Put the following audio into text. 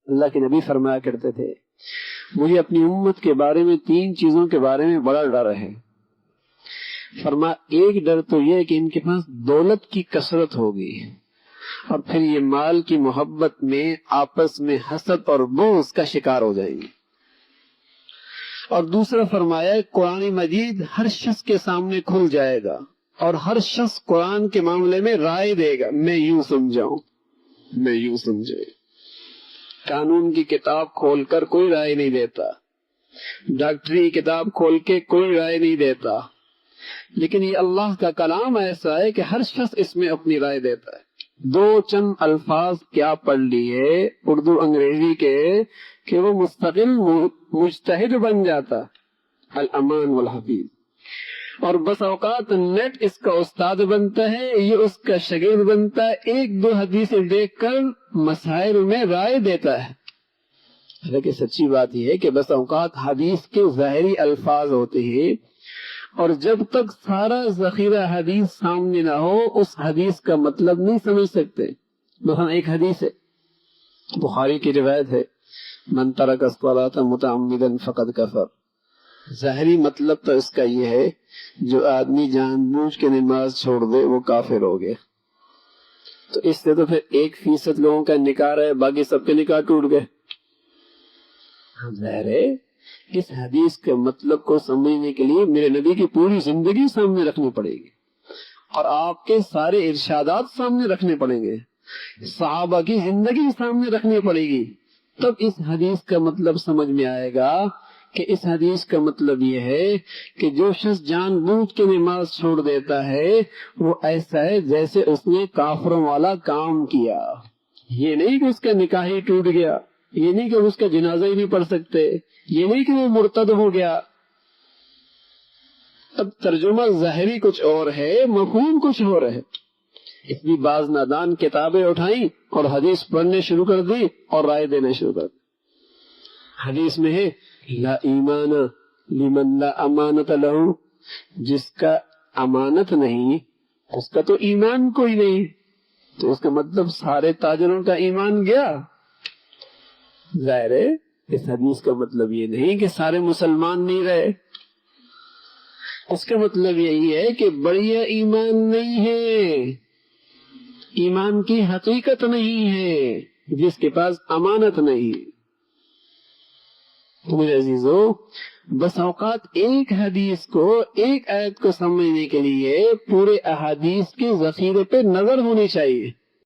اللہ کے نبی فرمایا کرتے تھے مجھے اپنی امت کے بارے میں 3 چیزوں کے بارے میں بڑا ڈر ہے. فرمایا ایک ڈر تو یہ کہ ان کے پاس دولت کی کثرت ہوگی اور پھر یہ مال کی محبت میں آپس میں حسد اور بغض کا شکار ہو جائیں گے. اور دوسرا فرمایا قرآن مجید ہر شخص کے سامنے کھل جائے گا اور ہر شخص قرآن کے معاملے میں رائے دے گا. میں یوں سمجھاؤں، میں یوں سمجھے. قانون کی کتاب کھول کر کوئی رائے نہیں دیتا، ڈاکٹری کتاب کھول کے کوئی رائے نہیں دیتا، لیکن یہ اللہ کا کلام ایسا ہے کہ ہر شخص اس میں اپنی رائے دیتا ہے. 2 چند الفاظ کیا پڑھ لیے اردو انگریزی کے کہ وہ مستقل مجتہد بن جاتا، الامان والحفیظ. اور بس اوقات نیٹ اس کا استاد بنتا ہے، یہ اس کا شاگرد بنتا ہے، 1-2 حدیثیں دیکھ کر مسائل میں رائے دیتا ہے. حالانکہ سچی بات یہ ہے کہ بس اوقات حدیث کے ظاہری الفاظ ہوتے ہیں اور جب تک سارا ذخیرہ حدیث سامنے نہ ہو اس حدیث کا مطلب نہیں سمجھ سکتے. مثلا ایک حدیث ہے، بخاری کی روایت ہے، من ترک الصلاۃ متعمدا فقد کفر. ظاہری مطلب تو اس کا یہ ہے جو آدمی جان بوجھ کے نماز چھوڑ دے وہ کافر ہو گیا. تو اس سے تو پھر 1% لوگوں کا نکاح ہے، باقی سب کے نکاح ٹوٹ گئے. ظاہر ہے اس حدیث کے مطلب کو سمجھنے کے لیے میرے نبی کی پوری زندگی سامنے رکھنی پڑے گی اور آپ کے سارے ارشادات سامنے رکھنے پڑیں گے، صحابہ کی زندگی سامنے رکھنی پڑے گی، تب اس حدیث کا مطلب سمجھ میں آئے گا. کہ اس حدیث کا مطلب یہ ہے کہ جو شخص جان بوجھ کے نماز چھوڑ دیتا ہے وہ ایسا ہے جیسے اس نے کافروں والا کام کیا. یہ نہیں کہ اس کا نکاح ہی ٹوٹ گیا، یہ نہیں کہ اس کا جنازہ ہی نہیں پڑھ سکتے، یہ نہیں کہ وہ مرتد ہو گیا. اب ترجمہ ظاہری کچھ اور ہے، مفہوم کچھ اور ہے. اس لیے بعض نادان کتابیں اٹھائیں اور حدیث پڑھنے شروع کر دی اور رائے دینا شروع کر دی. حدیث میں ہے لا ایمان لمن لا امانت لہ، جس کا امانت نہیں اس کا تو ایمان کوئی نہیں. تو اس کا مطلب سارے تاجروں کا ایمان گیا. ظاہر ہے اس حدیث کا مطلب یہ نہیں کہ سارے مسلمان نہیں رہے، اس کا مطلب یہی ہے کہ بڑھیا ایمان نہیں ہے، ایمان کی حقیقت نہیں ہے جس کے پاس امانت نہیں. میرے عزیزو، بس اوقات ایک حدیث کو، ایک آیت کو سمجھنے کے لیے پورے احادیث کے ذخیرے پہ نظر ہونی چاہیے.